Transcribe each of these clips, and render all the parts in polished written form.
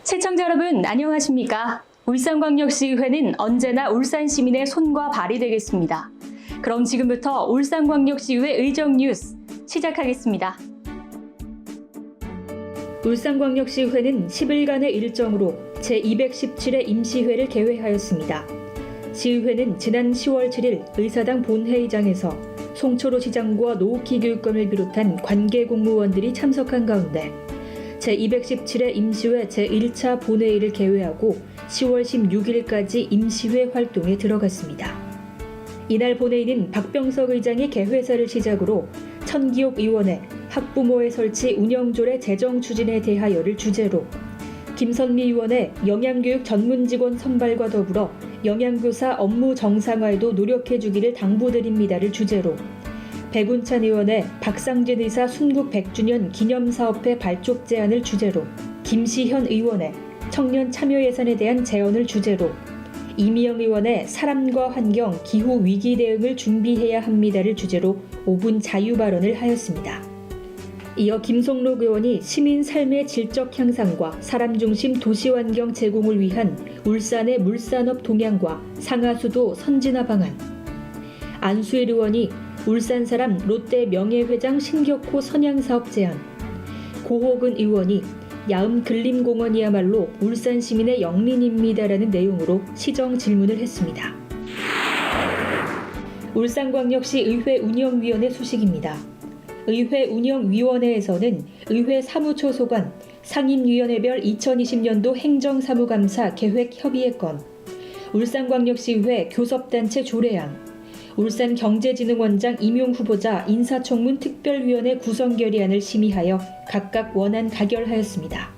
시청자 여러분 안녕하십니까? 울산광역시의회는 언제나 울산 시민의 손과 발이 되겠습니다. 그럼 지금부터 울산광역시의회 의정 뉴스 시작하겠습니다. 울산광역시의회는 10일간의 일정으로 제217회 임시회를 개회하였습니다. 시의회는 지난 10월 7일 의사당 본회의장에서 송철호 시장과 노욱희 교육감을 비롯한 관계 공무원들이 참석한 가운데 제217회 임시회 제1차 본회의를 개회하고 10월 16일까지 임시회 활동에 들어갔습니다. 이날 본회의는 박병석 의장이 개회사를 시작으로 천기옥 의원의 학부모회 설치 운영조례 제정 추진에 대하여를 주제로 김선미 의원의 영양교육 전문직원 선발과 더불어 영양교사 업무 정상화에도 노력해주기를 당부드립니다를 주제로 백운찬 의원의 박상진 의사 순국 100주년 기념사업회 발족 제안을 주제로 김시현 의원의 청년 참여 예산에 대한 제언을 주제로 이미영 의원의 사람과 환경, 기후 위기 대응을 준비해야 합니다를 주제로 5분 자유 발언을 하였습니다. 이어 김성록 의원이 시민 삶의 질적 향상과 사람 중심 도시 환경 제공을 위한 울산의 물산업 동향과 상하수도 선진화 방안, 안수일 의원이 울산 사람 롯데 명예회장 신격호 선양사업 제안, 고호근 의원이 야음 근림공원이야말로 울산 시민의 영린입니다라는 내용으로 시정 질문을 했습니다. 울산광역시 의회운영위원회 소식입니다. 의회운영위원회에서는 의회 사무처 소관, 상임위원회별 2020년도 행정사무감사 계획협의회건, 울산광역시의회 교섭단체 조례안, 울산경제진흥원장 임용 후보자 인사청문 특별위원회 구성 결의안을 심의하여 각각 원안 가결하였습니다.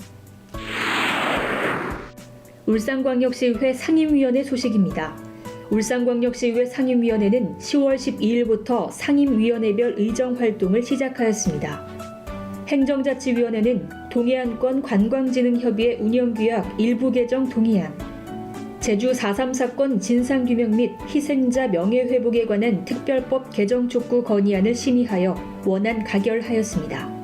울산광역시의회 상임위원회 소식입니다. 울산광역시의회 상임위원회는 10월 12일부터 상임위원회별 의정활동을 시작하였습니다. 행정자치위원회는 동해안권 관광진흥협의회 운영규약 일부 개정 동의안, 제주 4.3 사건 진상규명 및 희생자 명예회복에 관한 특별법 개정 촉구 건의안을 심의하여 원안 가결하였습니다.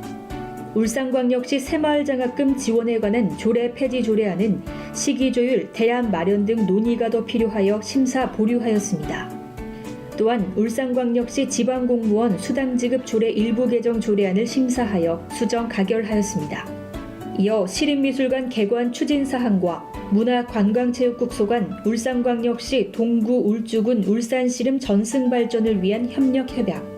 울산광역시 새마을장학금 지원에 관한 조례 폐지 조례안은 시기조율, 대안 마련 등 논의가 더 필요하여 심사 보류하였습니다. 또한 울산광역시 지방공무원 수당지급 조례 일부 개정 조례안을 심사하여 수정 가결하였습니다. 이어 시립미술관 개관 추진사항과 문화관광체육국 소관 울산광역시 동구 울주군 울산시름 전승발전을 위한 협력협약,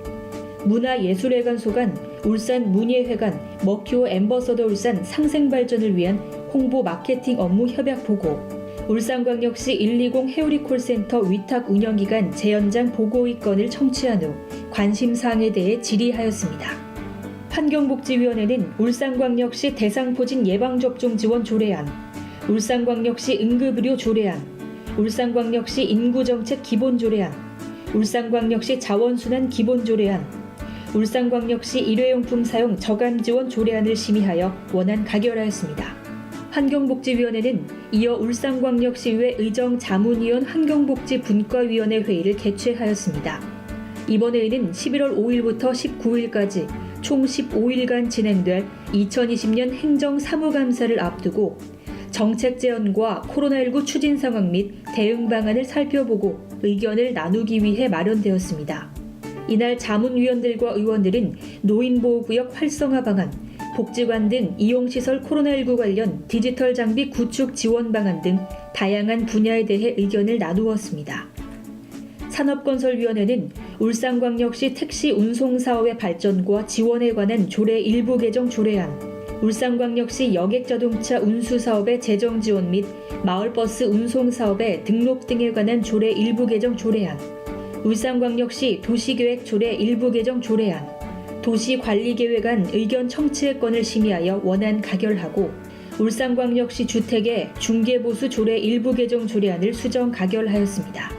문화예술회관 소관 울산문예회관 머큐어 엠버서더 울산 상생발전을 위한 홍보 마케팅 업무 협약 보고, 울산광역시 120 해오리 콜센터 위탁 운영기간 재연장 보고의 건을 청취한 후 관심사항에 대해 질의하였습니다. 환경복지위원회는 울산광역시 대상포진 예방접종 지원 조례안, 울산광역시 응급의료 조례안, 울산광역시 인구정책 기본조례안, 울산광역시 자원순환 기본조례안, 울산광역시 일회용품 사용 저감 지원 조례안을 심의하여 원안 가결하였습니다. 환경복지위원회는 이어 울산광역시의회 의정자문위원 환경복지 분과위원회 회의를 개최하였습니다. 이번 회의는 11월 5일부터 19일까지 총 15일간 진행될 2020년 행정사무감사를 앞두고 정책 제언과 코로나19 추진 상황 및 대응 방안을 살펴보고 의견을 나누기 위해 마련되었습니다. 이날 자문위원들과 의원들은 노인보호구역 활성화 방안, 복지관 등 이용시설 코로나19 관련 디지털 장비 구축 지원 방안 등 다양한 분야에 대해 의견을 나누었습니다. 산업건설위원회는 울산광역시 택시 운송사업의 발전과 지원에 관한 조례 일부 개정 조례안, 울산광역시 여객자동차 운수사업의 재정 지원 및 마을버스 운송사업의 등록 등에 관한 조례 일부 개정 조례안, 울산광역시 도시계획 조례 일부 개정 조례안, 도시관리계획안 의견 청취의 건을 심의하여 원안 가결하고, 울산광역시 주택의 중개보수 조례 일부 개정 조례안을 수정 가결하였습니다.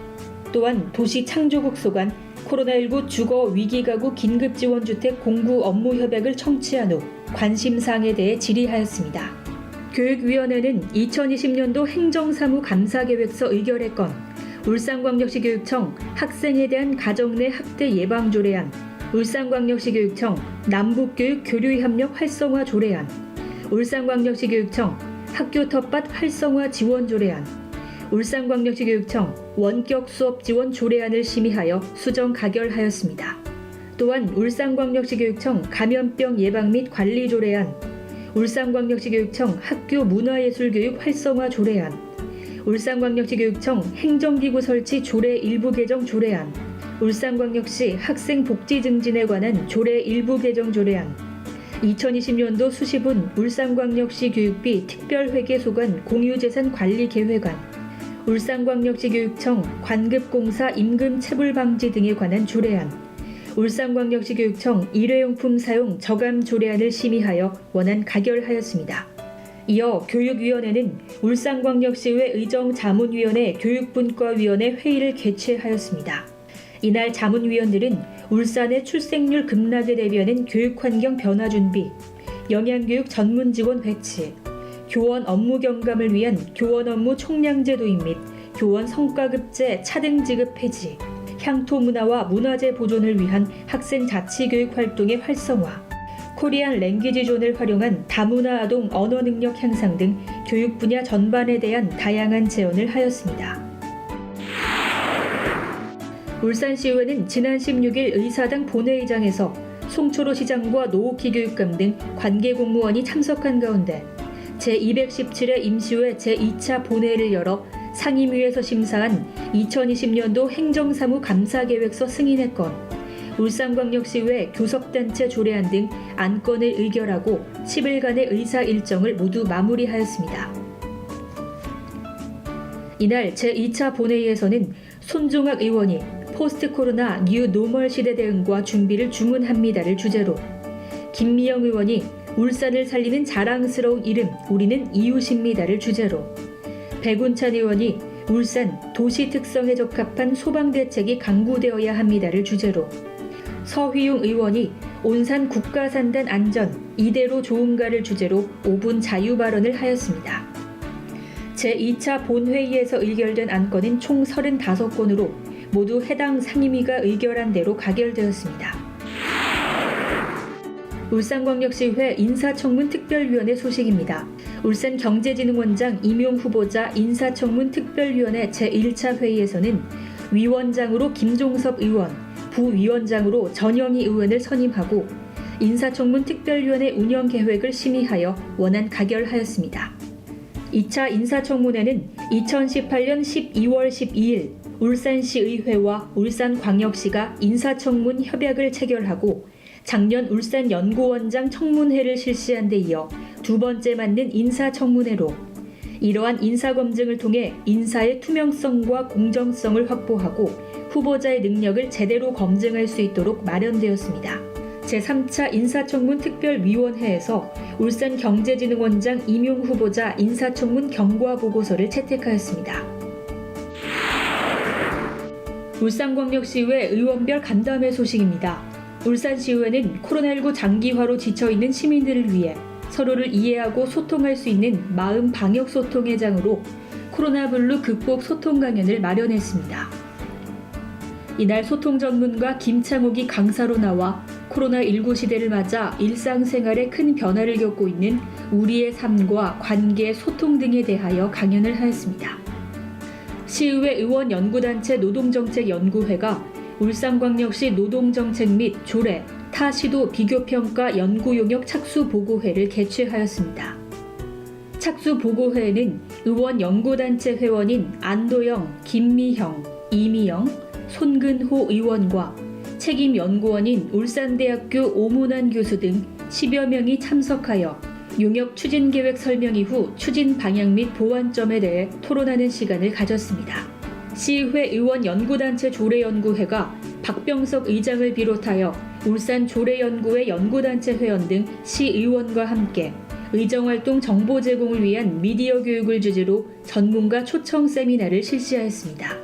또한 도시창조국 소관 코로나19 주거 위기가구 긴급지원주택 공구 업무 협약을 청취한 후 관심사항에 대해 질의하였습니다. 교육위원회는 2020년도 행정사무 감사계획서 의결의 건, 울산광역시 교육청 학생에 대한 가정 내 학대 예방 조례안, 울산광역시 교육청 남북교육 교류 협력 활성화 조례안, 울산광역시 교육청 학교 텃밭 활성화 지원 조례안, 울산광역시 교육청 원격 수업 지원 조례안을 심의하여 수정 가결하였습니다. 또한 울산광역시 교육청 감염병 예방 및 관리 조례안, 울산광역시 교육청 학교 문화예술교육 활성화 조례안, 울산광역시 교육청 행정기구 설치 조례 일부 개정 조례안, 울산광역시 학생복지 증진에 관한 조례 일부 개정 조례안, 2020년도 수시분 울산광역시 교육비 특별회계소관 공유재산 관리 계획안, 울산광역시 교육청 관급공사 임금 체불 방지 등에 관한 조례안, 울산광역시 교육청 일회용품 사용 저감 조례안을 심의하여 원안 가결하였습니다. 이어 교육위원회는 울산광역시의회 의정자문위원회 교육분과위원회 회의를 개최하였습니다. 이날 자문위원들은 울산의 출생률 급락에 대비하는 교육환경 변화 준비, 영양교육 전문 직원 배치, 교원 업무 경감을 위한 교원 업무 총량제 도입 및 교원 성과급제 차등 지급 폐지, 향토 문화와 문화재 보존을 위한 학생 자치교육 활동의 활성화, 코리안 랭귀지 존을 활용한 다문화 아동 언어 능력 향상 등 교육 분야 전반에 대한 다양한 제언을 하였습니다. 울산시의회는 지난 16일 의사당 본회의장에서 송초로 시장과 노옥희 교육감 등 관계 공무원이 참석한 가운데 제217회 임시회 제2차 본회의를 열어 상임위에서 심사한 2020년도 행정사무 감사계획서 승인의 건, 울산광역시의회 교섭단체 조례안 등 안건을 의결하고 10일간의 의사 일정을 모두 마무리하였습니다. 이날 제2차 본회의에서는 손종학 의원이 포스트 코로나 뉴 노멀 시대 대응과 준비를 주문합니다를 주제로, 김미영 의원이 울산을 살리는 자랑스러운 이름 우리는 이웃입니다를 주제로, 백운찬 의원이 울산 도시 특성에 적합한 소방대책이 강구되어야 합니다를 주제로, 서휘용 의원이 온산 국가산단 안전 이대로 좋은가를 주제로 5분 자유 발언을 하였습니다. 제2차 본회의에서 의결된 안건은 총 35건으로 모두 해당 상임위가 의결한 대로 가결되었습니다. 울산광역시의회 인사청문 특별위원회 소식입니다. 울산경제진흥원장 임용 후보자 인사청문 특별위원회 제1차 회의에서는 위원장으로 김종섭 의원, 부위원장으로 전영희 의원을 선임하고 인사청문 특별위원회 운영 계획을 심의하여 원안 가결하였습니다. 2차 인사청문회는 2018년 12월 12일 울산시의회와 울산광역시가 인사청문 협약을 체결하고 작년 울산연구원장 청문회를 실시한 데 이어 두 번째 맞는 인사청문회로, 이러한 인사검증을 통해 인사의 투명성과 공정성을 확보하고 후보자의 능력을 제대로 검증할 수 있도록 마련되었습니다. 제3차 인사청문 특별위원회에서 울산경제진흥원장 임용 후보자 인사청문 경과보고서를 채택하였습니다. 울산광역시의회 의원별 간담회 소식입니다. 울산시의회는 코로나19 장기화로 지쳐있는 시민들을 위해 서로를 이해하고 소통할 수 있는 마음 방역 소통의 장으로 코로나 블루 극복 소통 강연을 마련했습니다. 이날 소통 전문가 김창옥이 강사로 나와 코로나19 시대를 맞아 일상생활에 큰 변화를 겪고 있는 우리의 삶과 관계, 소통 등에 대하여 강연을 하였습니다. 시의회 의원연구단체 노동정책연구회가 울산광역시 노동정책 및 조례, 타 시도 비교평가 연구용역 착수보고회를 개최하였습니다. 착수보고회에는 의원연구단체 회원인 안도영, 김미형, 이미영, 손근호 의원과 책임연구원인 울산대학교 오문환 교수 등 10여 명이 참석하여 용역 추진계획 설명 이후 추진 방향 및 보완점에 대해 토론하는 시간을 가졌습니다. 시의회 의원연구단체 조례연구회가 박병석 의장을 비롯하여 울산 조례연구회 연구단체 회원 등 시의원과 함께 의정활동 정보 제공을 위한 미디어 교육을 주제로 전문가 초청 세미나를 실시하였습니다.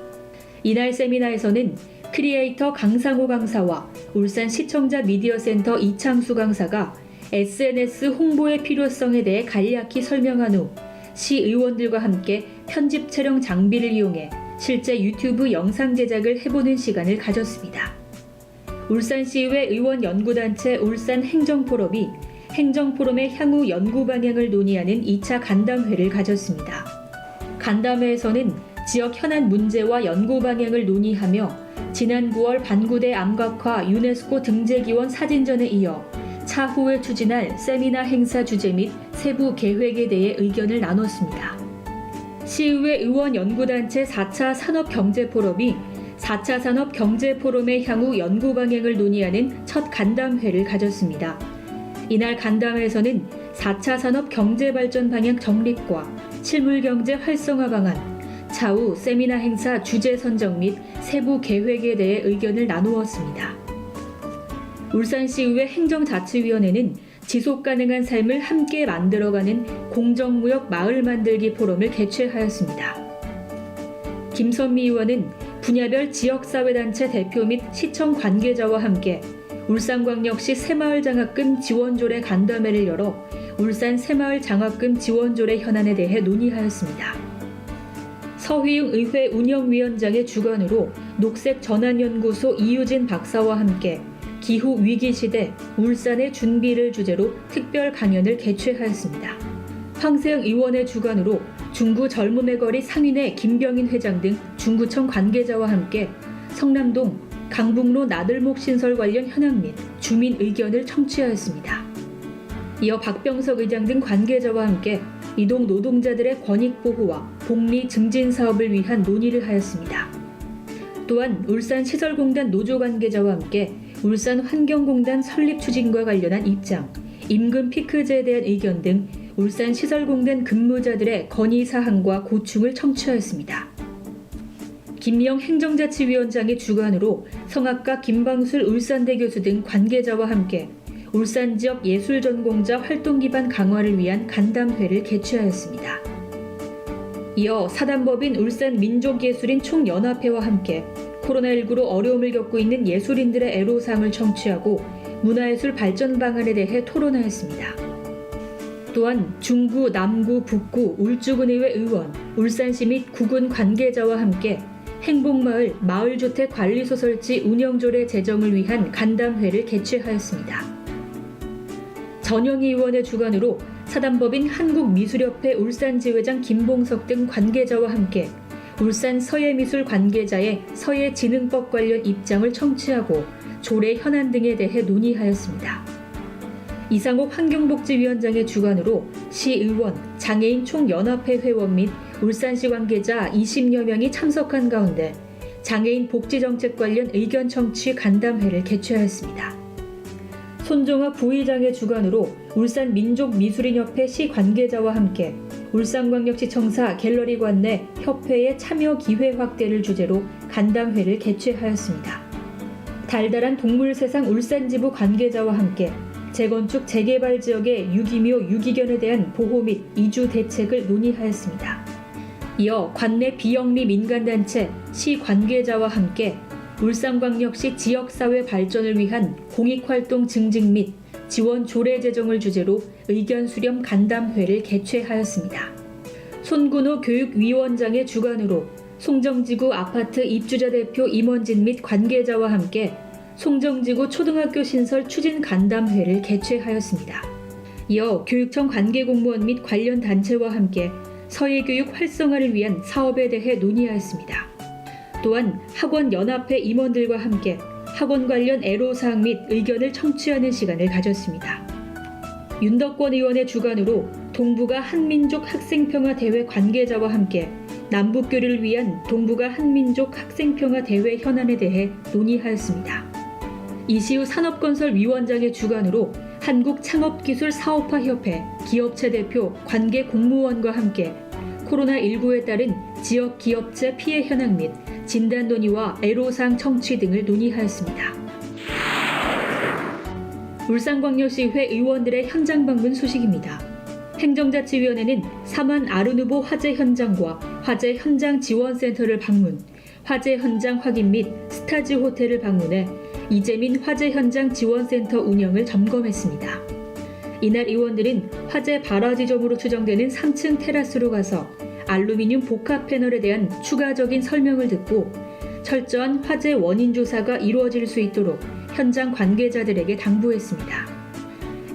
이날 세미나에서는 크리에이터 강상호 강사와 울산 시청자 미디어센터 이창수 강사가 SNS 홍보의 필요성에 대해 간략히 설명한 후 시의원들과 함께 편집 촬영 장비를 이용해 실제 유튜브 영상 제작을 해보는 시간을 가졌습니다. 울산시의회 의원연구단체 울산행정포럼이 행정포럼의 향후 연구 방향을 논의하는 2차 간담회를 가졌습니다. 간담회에서는 지역 현안 문제와 연구 방향을 논의하며 지난 9월 반구대 암각화 유네스코 등재기원 사진전에 이어 차후에 추진할 세미나 행사 주제 및 세부 계획에 대해 의견을 나눴습니다. 시의회 의원연구단체 4차 산업경제포럼이 4차 산업경제포럼의 향후 연구 방향을 논의하는 첫 간담회를 가졌습니다. 이날 간담회에서는 4차 산업경제발전 방향 정립과 실물경제 활성화 방안, 차후 세미나 행사 주제 선정 및 세부 계획에 대해 의견을 나누었습니다. 울산시의회 행정자치위원회는 지속가능한 삶을 함께 만들어가는 공정무역 마을 만들기 포럼을 개최하였습니다. 김선미 의원은 분야별 지역사회단체 대표 및 시청 관계자와 함께 울산광역시 새마을 장학금 지원조례 간담회를 열어 울산 새마을 장학금 지원조례 현안에 대해 논의하였습니다. 서휘웅 의회 운영위원장의 주관으로 녹색전환연구소 이유진 박사와 함께 기후위기시대 울산의 준비를 주제로 특별 강연을 개최하였습니다. 황세영 의원의 주관으로 중구 젊음의 거리 상인회 김병인 회장 등 중구청 관계자와 함께 성남동 강북로 나들목 신설 관련 현황 및 주민 의견을 청취하였습니다. 이어 박병석 의장 등 관계자와 함께 이동 노동자들의 권익 보호와 복리 증진 사업을 위한 논의를 하였습니다. 또한 울산시설공단 노조 관계자와 함께 울산환경공단 설립 추진과 관련한 입장, 임금 피크제에 대한 의견 등 울산시설공단 근무자들의 건의사항과 고충을 청취하였습니다. 김미영 행정자치위원장의 주관으로 성악가 김방술 울산대 교수 등 관계자와 함께 울산 지역 예술전공자 활동 기반 강화를 위한 간담회를 개최하였습니다. 이어 사단법인 울산민족예술인 총연합회와 함께 코로나19로 어려움을 겪고 있는 예술인들의 애로사항을 청취하고 문화예술 발전 방안에 대해 토론하였습니다. 또한 중구, 남구, 북구, 울주군의회 의원, 울산시 및 구군 관계자와 함께 행복마을 마을주택 관리소 설치 운영조례 제정을 위한 간담회를 개최하였습니다. 전영희 의원의 주관으로 사단법인 한국미술협회 울산지회장 김봉석 등 관계자와 함께 울산 서예미술 관계자의 서예진흥법 관련 입장을 청취하고 조례 현안 등에 대해 논의하였습니다. 이상옥 환경복지위원장의 주관으로 시의원, 장애인 총연합회 회원 및 울산시 관계자 20여 명이 참석한 가운데 장애인 복지정책 관련 의견 청취 간담회를 개최하였습니다. 손종학 부의장의 주관으로 울산민족미술인협회 시 관계자와 함께 울산광역시청사 갤러리관 내 협회의 참여 기회 확대를 주제로 간담회를 개최하였습니다. 달달한 동물세상 울산지부 관계자와 함께 재건축 재개발 지역의 유기묘 유기견에 대한 보호 및 이주 대책을 논의하였습니다. 이어 관내 비영리 민간단체 시 관계자와 함께 울산광역시 지역사회 발전을 위한 공익활동 증진 및 지원 조례 제정을 주제로 의견 수렴 간담회를 개최하였습니다. 손근호 교육위원장의 주관으로 송정지구 아파트 입주자 대표 임원진 및 관계자와 함께 송정지구 초등학교 신설 추진 간담회를 개최하였습니다. 이어 교육청 관계공무원 및 관련 단체와 함께 서예교육 활성화를 위한 사업에 대해 논의하였습니다. 또한 학원연합회 임원들과 함께 학원 관련 애로사항 및 의견을 청취하는 시간을 가졌습니다. 윤덕권 의원의 주관으로 동북아 한민족 학생평화대회 관계자와 함께 남북교류를 위한 동북아 한민족 학생평화대회 현안에 대해 논의하였습니다. 이시우 산업건설위원장의 주관으로 한국창업기술사업화협회 기업체 대표 관계 공무원과 함께 코로나19에 따른 지역 기업체 피해 현황 및 진단 논의와 애로사항 청취 등을 논의하였습니다. 울산광역시의회 의원들의 현장 방문 소식입니다. 행정자치위원회는 사만 아르누보 화재 현장과 화재 현장 지원센터를 방문, 화재 현장 확인 및 스타즈 호텔을 방문해 이재민 화재 현장 지원센터 운영을 점검했습니다. 이날 의원들은 화재 발화 지점으로 추정되는 3층 테라스로 가서 알루미늄 복합 패널에 대한 추가적인 설명을 듣고 철저한 화재 원인 조사가 이루어질 수 있도록 현장 관계자들에게 당부했습니다.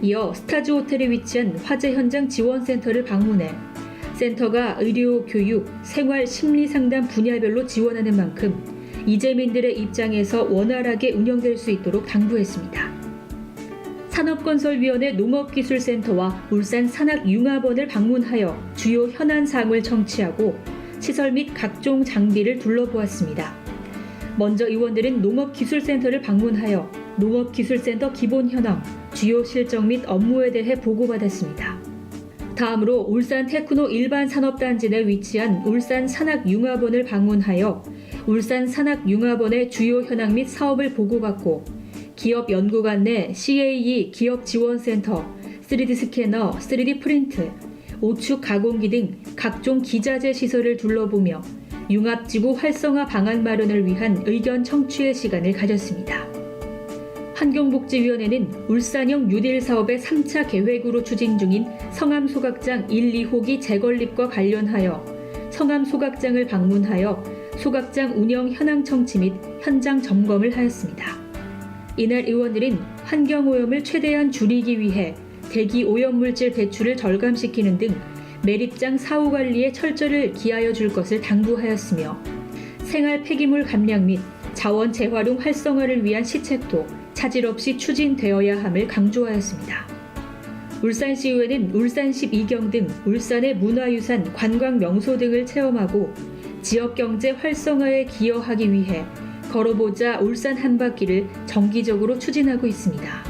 이어 스타즈 호텔에 위치한 화재 현장 지원센터를 방문해 센터가 의료, 교육, 생활, 심리 상담 분야별로 지원하는 만큼 이재민들의 입장에서 원활하게 운영될 수 있도록 당부했습니다. 산업건설위원회 농업기술센터와 울산 산학융합원을 방문하여 주요 현안사항을 청취하고 시설 및 각종 장비를 둘러보았습니다. 먼저 의원들은 농업기술센터를 방문하여 농업기술센터 기본 현황, 주요 실정 및 업무에 대해 보고받았습니다. 다음으로 울산 테크노 일반산업단지 내 위치한 울산 산학융합원을 방문하여 울산 산학융합원의 주요 현황 및 사업을 보고받고 기업 연구관 내 CAE 기업지원센터, 3D 스캐너, 3D 프린트, 오축 가공기 등 각종 기자재 시설을 둘러보며 융합지구 활성화 방안 마련을 위한 의견 청취의 시간을 가졌습니다. 환경복지위원회는 울산형 뉴딜 사업의 3차 계획으로 추진 중인 성암 소각장 1, 2호기 재건립과 관련하여 성암 소각장을 방문하여 소각장 운영 현황 청취 및 현장 점검을 하였습니다. 이날 의원들은 환경오염을 최대한 줄이기 위해 대기 오염물질 배출을 절감시키는 등 매립장 사후 관리에 철저를 기하여 줄 것을 당부하였으며 생활 폐기물 감량 및 자원 재활용 활성화를 위한 시책도 차질 없이 추진되어야 함을 강조하였습니다. 울산시의회는 울산시 이경 등 울산의 문화유산, 관광 명소 등을 체험하고 지역경제 활성화에 기여하기 위해 걸어보자 울산 한 바퀴를 정기적으로 추진하고 있습니다.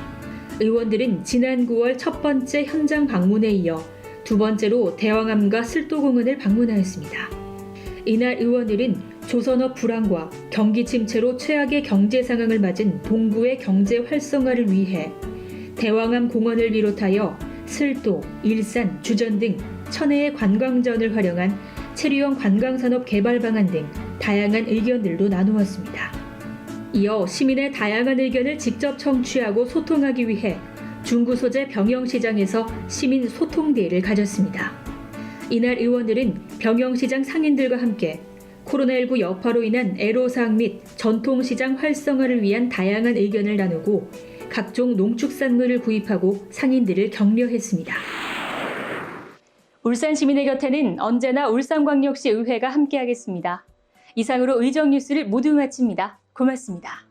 의원들은 지난 9월 첫 번째 현장 방문에 이어 두 번째로 대왕암과 슬도공원을 방문하였습니다. 이날 의원들은 조선업 불황과 경기 침체로 최악의 경제 상황을 맞은 동구의 경제 활성화를 위해 대왕암 공원을 비롯하여 슬도, 일산, 주전 등 천혜의 관광전을 활용한 체류형 관광산업 개발 방안 등 다양한 의견들도 나누었습니다. 이어 시민의 다양한 의견을 직접 청취하고 소통하기 위해 중구 소재 병영시장에서 시민 소통대회를 가졌습니다. 이날 의원들은 병영시장 상인들과 함께 코로나19 여파로 인한 애로사항 및 전통시장 활성화를 위한 다양한 의견을 나누고 각종 농축산물을 구입하고 상인들을 격려했습니다. 울산 시민의 곁에는 언제나 울산광역시 의회가 함께하겠습니다. 이상으로 의정 뉴스를 모두 마칩니다. 고맙습니다.